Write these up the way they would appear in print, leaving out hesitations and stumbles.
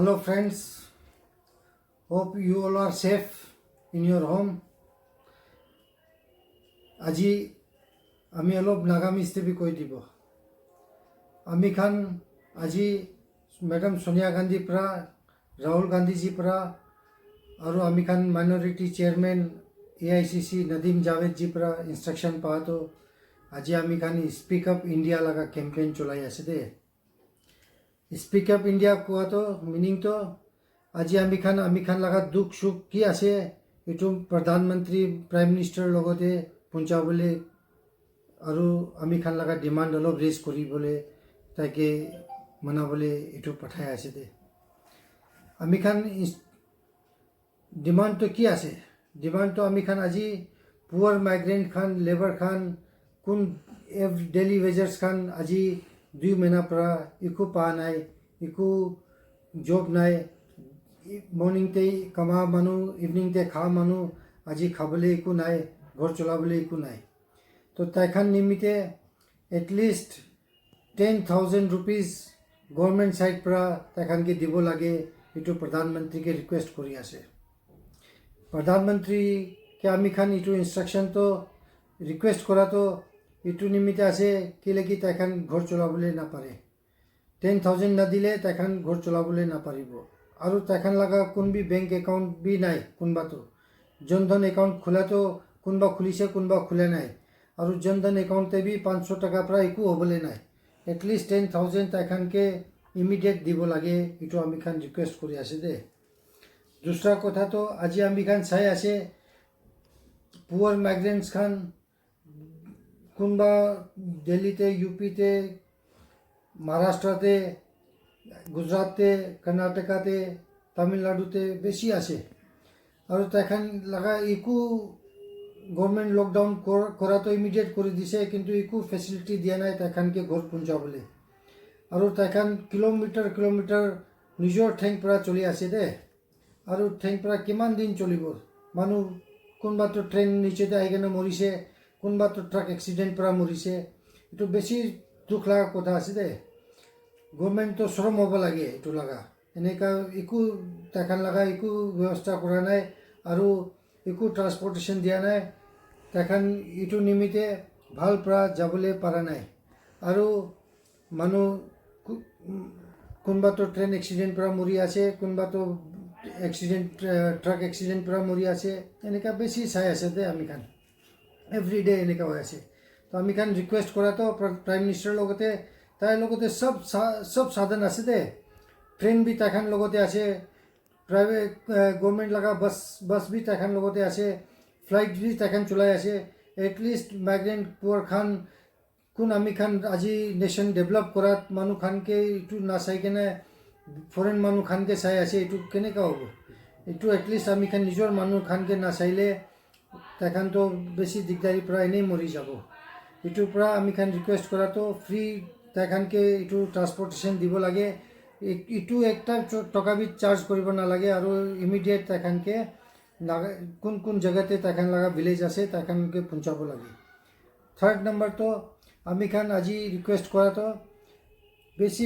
Hello friends, hope you all are safe in your home. আজি আমি অলপ Nagamese TV কৈ দিব। আমি খান আজি ম্যাডাম সোনিয়া গান্ধী পৰা রাহুল গান্ধীজি পৰা আৰু আমি খান minority chairman AICC Nadeem Javed জি পৰা ইনস্ট্রাকশন পাতো আজি আমি খান স্পিক আপ ইন্ডিয়া লাগা ক্যাম্পেইন চলাই আছে দে। স্পিক আপ ইন্ডিয়া কোৱা তো মিনিং তো আজি আমি খান লাগা দুখ সুখ কি আছে এটো প্ৰধানমন্ত্ৰী প্ৰাইম মিনিষ্টাৰ লগতে পঞ্চাবলে আৰু আমি খান লাগা ডিমান্ড অলপ ৰেজ কৰিবলে তাকে মনাবলে এটো পঠাই আছে দে। আমি খান ডিমান্ড তো কি আছে? ডিমান্ড তো আমি খান আজি পুৱাৰ মাইগ্ৰেন্ট খান লেবাৰ খান কোন ডেইলি ওয়েজার্স খান আজি 2 মহিনা পৰা একো পা নাই, একো জব নাই। মর্নিং তে কামা মানুহ, ইভিনিং তে খা মানুহ, আজি খাবলে একো নাই, ঘর চলাবলে একো নাই। তো তাইখান নিমিতে এটলিস্ট 10,000 rupees গভর্নমেন্ট সাইড পৰা তাইখানকে দিব লাগে, এটো প্রধানমন্ত্রীকে রিকোয়েস্ট করি আছে। প্রধানমন্ত্রীকে আমি খান এটো ইনস্ট্রাকশন তো রিকোয়েস্ট করা তো এটো নিমিতে আছে কেলে কি তাইখান ঘর চলাবলে না পারে। 10,000 না দিলে তাইখান ঘর চলাবলে না পারিব। আৰু তাইখান লাগা কোন বি বেংক একাউন্ট বি নাই, কোনবা তো জনধন একাউন্ট খোলা তো কোনবা খুলিছে কোনবা খুলে নাই। আৰু জনধন একাউন্টে বি 500 টাকা পৰা একো হবলে নাই। এটলিস্ট 10,000 তাইখানকে ইমিডিয়েট দিব লাগে, এটো আমি খান রিকোয়েস্ট করি আছে দে। दूसरा কথা তো আজি আমি খান চাই আছে পুয়ার মাইগ্রেন্টস খান কোনবা দিল্লিতে, ইউপিতে, মহারাষ্ট্রতে, গুজরাটতে, কর্ণাটকাতে, তামিলনাডুতে বেশি আছে। আৰু তাইখান লাগা একো গভর্নমেন্ট লকডাউন করা তো ইমিডিয়েট করে দিছে, কিন্তু একো ফেসিলিটি দিয়া নাই তাইখানকে ঘর পৌঁছাবলে। আৰু তাইখান কিলোমিটার কিলোমিটার নিজৰ ঠেং পৰা চলি আছে দে। আৰু ঠেং পৰা কিমান দিন চলিব? মানুহ কোনবা তো ট্রেন নিচেতে আহি কেনে মৰিছে, কোনবা তো ট্রাক এক্সিডেন্ট পৰা মৰিছে। এটো বেশি দুখ লাগা কথা আছে দে। গভর্নমেন্ট তো শ্রম হব লাগে এটো লাগা, এনেকা একো তাইখান লাগা একো ব্যবস্থা করা নাই আৰু একো ট্রান্সপোর্টেশন দিয়া নাই। তাইখান এটো নিমিতে ভাল পৰা যাবলে পাৰা নাই। আৰু মানুহ কোনবা তো ট্রেন এক্সিডেন্ট পৰা মৰি আছে, কোনবা তো ট্রাক এক্সিডেন্ট পৰা মৰি আছে। এনেকা বেশি চাই আছে দে আমি খান এভরিডে এনেকা হৈ আছে। তো আমি খান রিকোয়েস্ট করা তো প্রাইম মিনিস্টার লগতে তাই লগতে সব সাধন আছে দে। ট্রেন বি তাইখান লগতে আছে, প্রাইভেট গভর্নমেন্ট লাগা বাস বি তাইখান লগতে আছে, ফ্লাইট বি তাইখান চলাই আছে। এটলিস্ট মাইগ্রেন্ট পুয়ার খান কোন আমি খান আজি নেশন ডেভেলপ করাত মানুহ খানকে এটো না চাই কেনে ফরেন মানুহ খানকে চাই আছে, এটো কেনেকা হব? এটো এটলিস্ট আমি খান নিজৰ মানুহ খানকে না চাইলে তাইখান তো বেশি দিগদারি পৰা এনেই মৰি যাব। এটোৰ পৰা আমি খান রিকোয়েস্ট করা তো ফ্রি তাইখানকে এটো ট্রান্সপোর্টেশন দিব লাগে। এটো একটা টকা বি চার্জ কৰিব নালাগে। আৰু ইমিডিয়েট তাইখানকে কোন কোন জায়গাতে তাইখান লাগা ভিলেজ আছে তাইখানকে পৌঁছাব লাগে। থার্ড নাম্বার তো আমি খান আজি রিকোয়েস্ট করা তো বেশি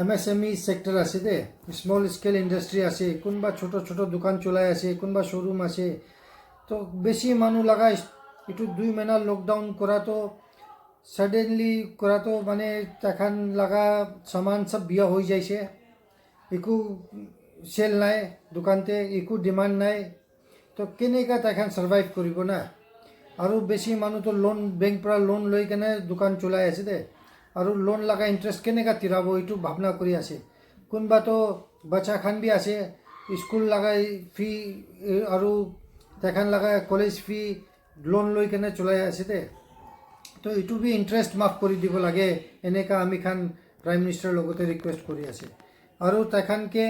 MSME সেক্টর আছে দে, স্মল স্কেল ইন্ডাস্ট্রি আছে, কোনবা ছোট ছোট দোকান চলাই আছে, কোনবা শোরুম আছে। তো বেশি মানুষ লাগা এটো 2 মহিনা লকডাউন করা তো সাডেনলি করা তো মানে তাইখান লাগা সামান সব বিয়া হৈ যাইছে, একো সেল নাই দোকানতে, একো ডিমান্ড নাই। তো কেনেকা তাইখান সার্ভাইভ কৰিব না। আৰু বেশি মানুহ তো লোন বেংক পৰা লোন লৈ কেনে দোকান চলাই আছে দে। আৰু লোন লাগা ইন্টারেস্ট কেনেকা তিরাব এটো ভাবনা কৰি আছে। কোনবা তো বাচ্চা খান বি আছে, স্কুল লাগা ফি আৰু তাইখান লাগা কলেজ ফি লোন লৈ কেনে চলাই আছে দে। তো এটো বি ইন্টারেস্ট মাফ কৰি দিব লাগে, এনেকা আমি খান প্রাইম মিনিস্টার লগতে রিকোয়েস্ট কৰি আছে। আৰু তাইখানকে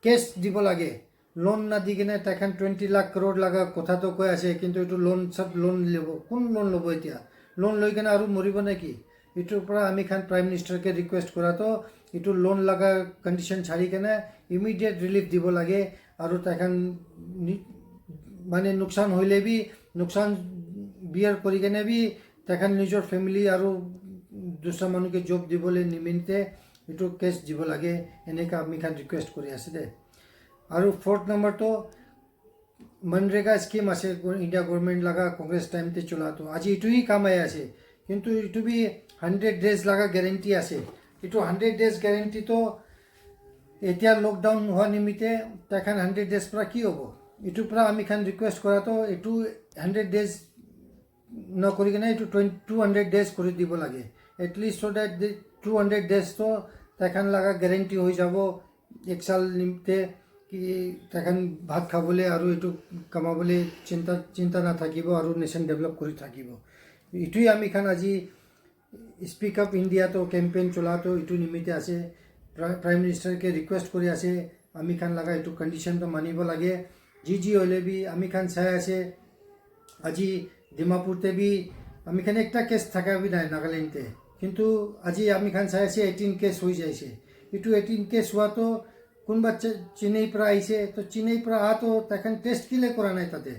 কেছ দিব লাগে, লোন না দি কেনে তাইখান 20 লাখ করোড় লাগা কথা তো কৈ আছে, কিন্তু এটো লোন সব লোন লব, কোন লোন লব? এতিয়া লোন লৈ কেনে আৰু মৰিব নাকি? এটোৰ পৰা আমি খান প্রাইম মিনিস্টারকে রিকোয়েস্ট করা তো এটো লোন লাগা কন্ডিশন ছাড়ি কেনে ইমিডিয়েট রিলিফ দিব লাগে। আৰু তাইখান মানে নুকসান হইলে বি নুকসান বিয়ার কৰি কেনে বি তাইখান নিজৰ ফ্যামিলি আৰু দুসরা মানুষকে জব দিবলে নিমিত্তে এইটো কেছ দিব লাগে এনেকৈ আমি খান ৰিকুৱেষ্ট কৰি আছে দে। আৰু 4th নম্বৰটো मनरेगा स्कीम আছে ইণ্ডিয়া গভৰ্ণমেণ্ট লগা কংগ্ৰেছ টাইমতে চলাটো, আজি এইটোই কাম আহি আছে। কিন্তু এইটো বি 100 ডেজ লগা গেৰেণ্টি আছে। এইটো 100 ডেজ গেৰেণ্টিটো এতিয়া লকডাউন হোৱা নিমিত্তে তাইখান 100 ডেজ পৰা কি হ'ব? এইটোৰ পৰা আমি খান ৰিকুৱেষ্ট কৰাটো এইটো 100 ডেজ নকৰি কিনে এইটো 200 ডেজ কৰি দিব লাগে এটলিষ্ট, চ' ডেট 200 ডেজটো তাইখান লগা গেৰেণ্টি হৈ যাব এক সাল নিমিত্তে কি তাইখান ভাত খাবলৈ আৰু এইটো কামাবলৈ চিন্তা নাথাকিব আৰু নেশ্যন ডেভেলপ কৰি থাকিব। এইটোৱে আমি খান আজি স্পীক আপ ইণ্ডিয়াটো কেম্পেইন চলাটো এইটো নিমিত্তে আছে। প্ৰাইম মিনিষ্টাৰকে ৰিকুৱেষ্ট কৰি আছে আমি খান লগা এইটো কণ্ডিশ্যনটো মানিব লাগে। যি হ'লে বি আমি খান চাই আছে আজি ডিমাপুৰতে বি আমি খান একটা কেছ থাকা বি নাই নাগালেণ্ডতে, কিন্তু আজি আমি খান চাই আছে 18 কেছ হৈ যাইছে। এইটো 18 কেছ হোৱাটো কোনোবা চেন্নাইৰ পৰা আহিছে, তো চেন্নাইৰ পৰা অহাটো তাইখান টেষ্ট কিলে কৰা নাই তাতে,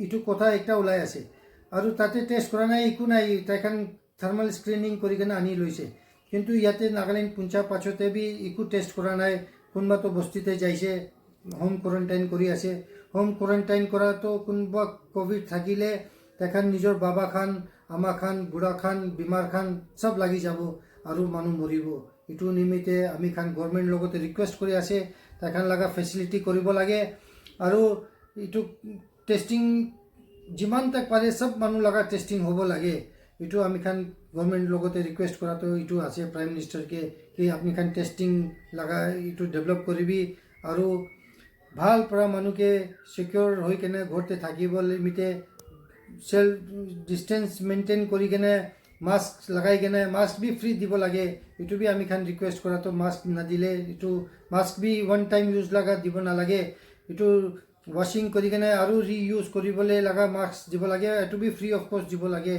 এইটো কথা একটা ওলাই আছে। আৰু তাতে টেষ্ট কৰা নাই একো নাই, তাইখান থাৰ্মেল স্ক্ৰিনিং কৰি কিনে আনি লৈছে। কিন্তু ইয়াতে নাগালেণ্ড পুঞ্চা পাছতে বি একো টেষ্ট কৰা নাই। কোনোবাটো বস্তিতে যাইছে হোম কোৱাৰেণ্টাইন কৰি আছে। হোম কোৱাৰেণ্টাইন কৰাটো কোনোবা ক'ভিড থাকিলে তাইখান নিজৰ বাবা খান, আমা খান, বুঢ়া খান, বেমাৰ খান চব লাগি যাব আৰু মানুহ মৰিব। এইটো নিমিত্তে আমি খান গভৰ্ণমেণ্ট লগতে ৰিকুৱেষ্ট কৰি আছে তাইখান লগা ফেচিলিটি কৰিব লাগে। আৰু এইটো টেষ্টিং যিমান তাক পাৰে চব মানুহ লগা টেষ্টিং হ'ব লাগে। এইটো আমি খান গভৰ্ণমেণ্ট লগতে ৰিকুৱেষ্ট কৰাটো এইটো আছে প্ৰাইম মিনিষ্টাৰকে কি আপুনি খান টেষ্টিং লগা এইটো ডেভেলপ কৰিবি আৰু ভাল পৰা মানুহকে চিকিউৰ হৈ কেনে ঘৰতে থাকিব নিমিত্তে সেল্ফ ডিষ্টেঞ্চ মেইনটেইন কৰি কেনে মাস্ক লগাই কেনে মাস্ক বি ফ্ৰী দিব লাগে। এইটো বি আমি খান ৰিকুৱেষ্ট কৰাটো মাস্ক নাদিলে এইটো মাস্ক বি ওৱান টাইম ইউজ লগা দিব নালাগে, এইটো ৱাশ্বিং কৰি কেনে আৰু ৰিইউজ কৰিবলৈ লগা মাস্ক দিব লাগে। এইটো বি ফ্ৰী অফ কষ্ট দিব লাগে।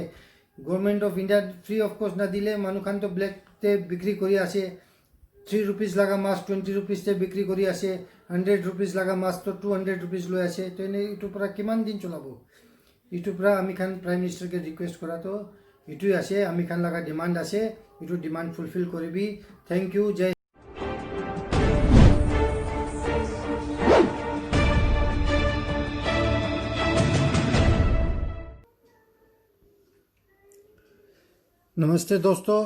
গভৰ্ণমেণ্ট অফ ইণ্ডিয়াত ফ্ৰী অফ কষ্ট নাদিলে মানুহখানতো ব্লেকতে বিক্ৰী কৰি আছে। 3 rupees লগা মাস্ক 20 rupeesতে বিক্ৰী কৰি আছে, 100 rupees লগা মাস্কটো 200 rupees লৈ আছে। তো এনেই এইটোৰ পৰা কিমান দিন চলাব? এইটোৰ পৰা আমি খান প্ৰাইম মিনিষ্টাৰকে ৰিকুৱেষ্ট কৰাটো এইটোৱে আছে। আমি খান লগা ডিমাণ্ড আছে, এইটো ডিমাণ্ড ফুলফিল কৰিবি। Thank you. জয়। नमस्ते दोस्तों,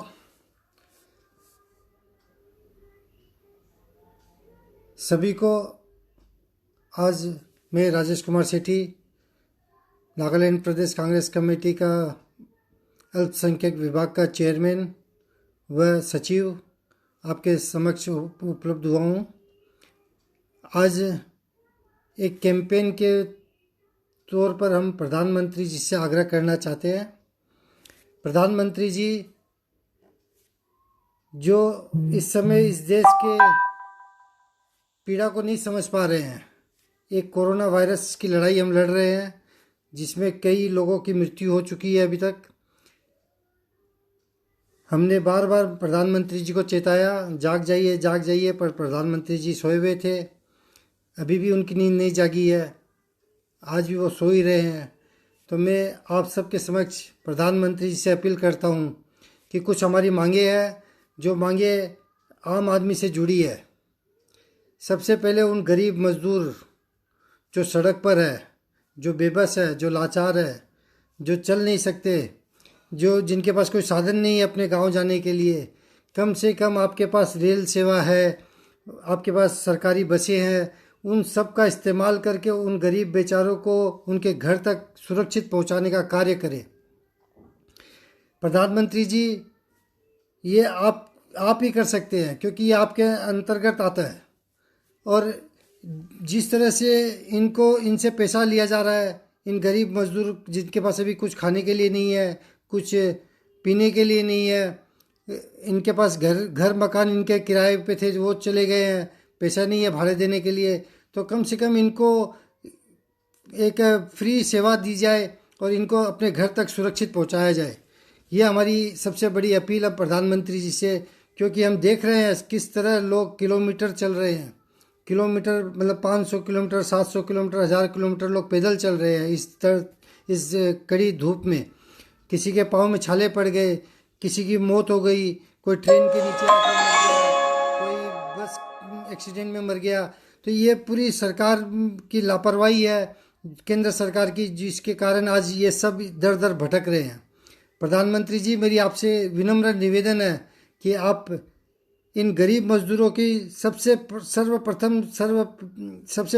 सभी को आज मैं राजेश कुमार सेठी, नागालैंड प्रदेश कांग्रेस कमेटी का अल्पसंख्यक विभाग का चेयरमैन व सचिव आपके समक्ष उपलब्ध हुआ हूँ। आज एक कैंपेन के तौर पर हम प्रधानमंत्री जी से आग्रह करना चाहते हैं। प्रधानमंत्री जी जो इस समय इस देश के पीड़ा को नहीं समझ पा रहे हैं, एक कोरोना वायरस की लड़ाई हम लड़ रहे हैं जिसमें कई लोगों की मृत्यु हो चुकी है। अभी तक हमने बार बार प्रधानमंत्री जी को चेताया जाग जाइए, पर प्रधानमंत्री जी सोए हुए थे। अभी भी उनकी नींद नहीं जागी है, आज भी वो सो ही रहे हैं। तो मैं आप सबके समक्ष प्रधानमंत्री जी से अपील करता हूँ कि कुछ हमारी मांगे हैं, जो मांगे आम आदमी से जुड़ी है। सबसे पहले उन गरीब मजदूर जो सड़क पर है, जो बेबस है, जो लाचार है, जो चल नहीं सकते, जिनके पास कोई साधन नहीं है अपने गांव जाने के लिए, कम से कम आपके पास रेल सेवा है, आपके पास सरकारी बसें हैं, उन सब का इस्तेमाल करके उन गरीब बेचारों को उनके घर तक सुरक्षित पहुंचाने का कार्य करें। प्रधानमंत्री जी ये आप ही कर सकते हैं, क्योंकि ये आपके अंतर्गत आता है। और जिस तरह से इनसे पैसा लिया जा रहा है, इन गरीब मजदूर जिनके पास अभी कुछ खाने के लिए नहीं है, कुछ पीने के लिए नहीं है, इनके पास घर मकान इनके किराए पे थे वो चले गए हैं, पैसा नहीं है भाड़े देने के लिए, तो कम से कम इनको एक फ्री सेवा दी जाए और इनको अपने घर तक सुरक्षित पहुंचाया जाए। ये हमारी सबसे बड़ी अपील है प्रधानमंत्री जी से, क्योंकि हम देख रहे हैं किस तरह लोग किलोमीटर चल रहे हैं, किलोमीटर मतलब 500 किलोमीटर, 700 किलोमीटर, 1000 किलोमीटर लोग पैदल चल रहे हैं इस कड़ी धूप में। किसी के पाँव में छाले पड़ गए, किसी की मौत हो गई, कोई ट्रेन के नीचे आकर मर गया। एक्सीडेंट में मर गया। तो ये पूरी सरकार की लापरवाही है, केंद्र सरकार की, जिसके कारण आज ये सब दर दर भटक रहे हैं। प्रधानमंत्री जी, मेरी आपसे विनम्र निवेदन है कि आप इन गरीब मजदूरों की सबसे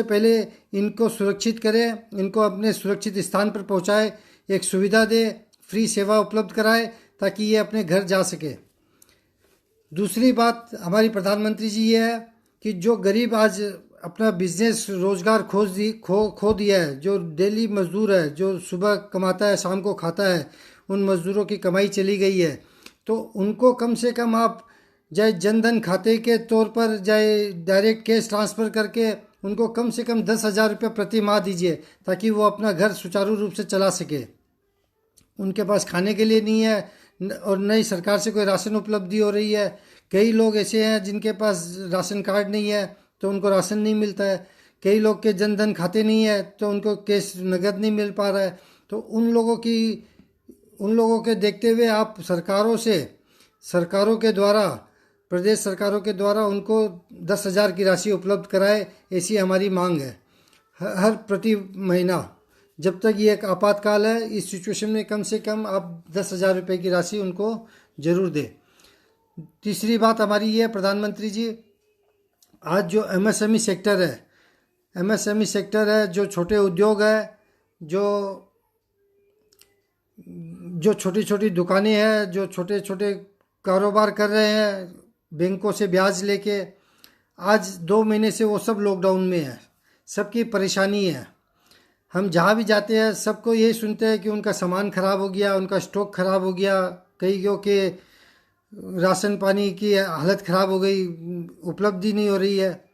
पहले इनको सुरक्षित करें, इनको अपने सुरक्षित स्थान पर पहुंचाए, एक सुविधा दे, फ्री सेवा उपलब्ध कराए ताकि ये अपने घर जा सके। दूसरी बात हमारी प्रधानमंत्री जी ये है कि जो गरीब आज अपना बिजनेस रोजगार खो दिया है, जो डेली मजदूर है, जो सुबह कमाता है शाम को खाता है, उन मजदूरों की कमाई चली गई है, तो उनको कम से कम आप चाहे जनधन खाते के तौर पर, चाहे डायरेक्ट कैश ट्रांसफ़र करके उनको कम से कम 10,000 रुपये प्रति माह दीजिए ताकि वो अपना घर सुचारू रूप से चला सके। उनके पास खाने के लिए नहीं है और नई सरकार से कोई राशन उपलब्धि हो रही है। कई लोग ऐसे हैं जिनके पास राशन कार्ड नहीं है तो उनको राशन नहीं मिलता है। कई लोग के जनधन खाते नहीं है तो उनको कैश नगद नहीं मिल पा रहा है। तो उन लोगों के देखते हुए आप सरकारों के द्वारा, प्रदेश सरकारों के द्वारा उनको 10,000 की राशि उपलब्ध कराए, ऐसी हमारी मांग है। हर प्रति महीना, जब तक ये एक आपातकाल है, इस सिचुएशन में कम से कम आप 10,000 रुपये की राशि उनको जरूर दें। तीसरी बात हमारी ये है प्रधानमंत्री जी, आज जो एमएसएमई सेक्टर है, जो छोटे उद्योग है, जो छोटी छोटी दुकानें हैं, जो छोटे छोटे कारोबार कर रहे हैं बैंकों से ब्याज लेके, आज 2 महीने से वो सब लॉकडाउन में है। सबकी परेशानी है। हम जहाँ भी जाते हैं सबको यही सुनते हैं कि उनका सामान खराब हो गया, उनका स्टॉक खराब हो गया, कईयों के राशन पानी की हालत खराब हो गई, उपलब्धि नहीं हो रही है।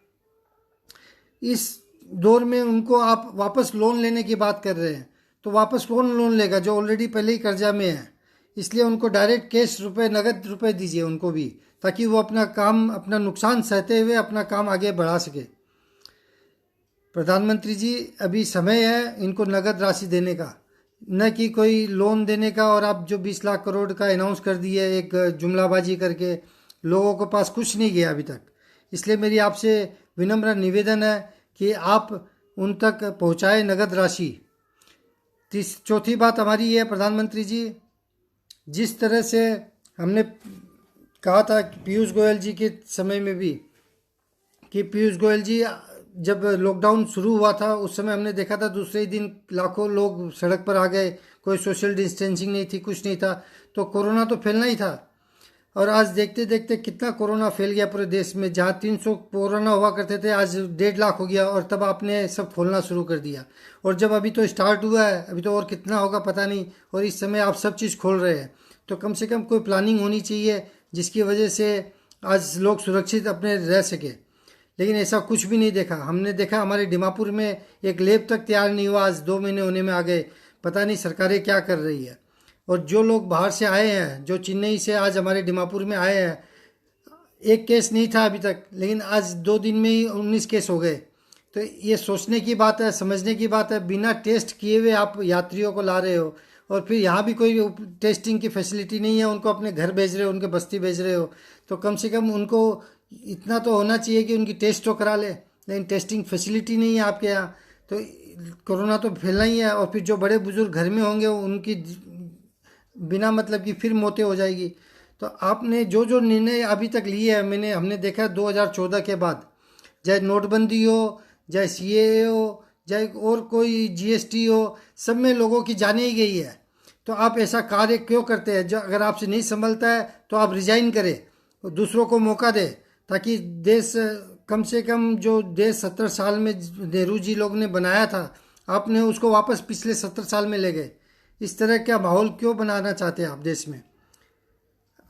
इस दौर में उनको आप वापस लोन लेने की बात कर रहे हैं, तो वापस कौन लोन लेगा जो ऑलरेडी पहले ही कर्जा में है। इसलिए उनको डायरेक्ट कैश नगद रुपए दीजिए उनको भी, ताकि वो अपना नुकसान सहते हुए अपना काम आगे बढ़ा सके। प्रधानमंत्री जी, अभी समय है इनको नगद राशि देने का, न कि कोई लोन देने का। और आप जो 20 लाख करोड़ का अनाउंस कर दिए एक जुमलाबाजी करके, लोगों के पास कुछ नहीं गया अभी तक। इसलिए मेरी आपसे विनम्र निवेदन है कि आप उन तक पहुंचाए नगद राशि। चौथी बात हमारी ये है प्रधानमंत्री जी, जिस तरह से हमने कहा था पीयूष गोयल जी के समय में भी, कि पीयूष गोयल जी जब लॉकडाउन शुरू हुआ था उस समय हमने देखा था दूसरे ही दिन लाखों लोग सड़क पर आ गए, कोई सोशल डिस्टेंसिंग नहीं थी, कुछ नहीं था, तो कोरोना तो फैलना ही था। और आज देखते देखते कितना कोरोना फैल गया पूरे देश में। जहाँ 300 कोरोना हुआ करते थे आज 1.5 लाख हो गया, और तब आपने सब खोलना शुरू कर दिया। और जब अभी तो स्टार्ट हुआ है, अभी तो और कितना होगा पता नहीं, और इस समय आप सब चीज़ खोल रहे हैं। तो कम से कम कोई प्लानिंग होनी चाहिए जिसकी वजह से आज लोग सुरक्षित अपने रह सके। लेकिन ऐसा कुछ भी नहीं देखा। हमने देखा हमारे दीमापुर में एक लैब तक तैयार नहीं हुआ, आज 2 महीने होने में आ गए। पता नहीं सरकारें क्या कर रही है। और जो लोग बाहर से आए हैं, जो चेन्नई से आज हमारे दीमापुर में आए हैं, एक केस नहीं था अभी तक, लेकिन आज 2 दिन में ही 19 केस हो गए। तो ये सोचने की बात है, समझने की बात है। बिना टेस्ट किए हुए आप यात्रियों को ला रहे हो, और फिर यहाँ भी कोई टेस्टिंग की फैसिलिटी नहीं है, उनको अपने घर भेज रहे हो, उनके बस्ती भेज रहे हो। तो कम से कम उनको इतना तो होना चाहिए कि उनकी टेस्ट तो करा ले, लेकिन टेस्टिंग फैसिलिटी नहीं है आपके यहाँ। तो कोरोना तो फैलना ही है। और फिर जो बड़े बुजुर्ग घर में होंगे उनकी बिना मतलब की फिर मौतें हो जाएगी। तो आपने जो जो निर्णय अभी तक लिए हैं, हमने देखा 2014 के बाद, चाहे नोटबंदी हो, चाहे सीएए हो, चाहे और कोई जीएसटी हो, सब में लोगों की जाने ही गई है। तो आप ऐसा कार्य क्यों करते हैं? जो अगर आपसे नहीं संभलता है तो आप रिजाइन करें, दूसरों को मौका दें, ताकि देश कम से कम जो देश 70 साल में नेहरू जी लोग ने बनाया था, आपने उसको वापस पिछले 70 साल में ले गए। इस तरह का माहौल क्यों बनाना चाहते हैं आप देश में?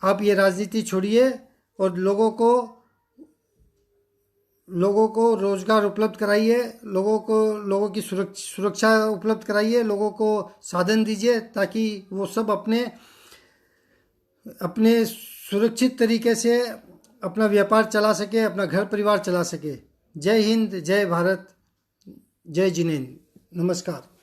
आप ये राजनीति छोड़िए और लोगों को रोजगार उपलब्ध कराइए, लोगों की सुरक्षा उपलब्ध कराइए, लोगों को साधन दीजिए, ताकि वो सब अपने सुरक्षित तरीके से अपना व्यापार चला सके, अपना घर परिवार चला सके। जय हिंद, जय भारत, जय जिनेंद्र। नमस्कार।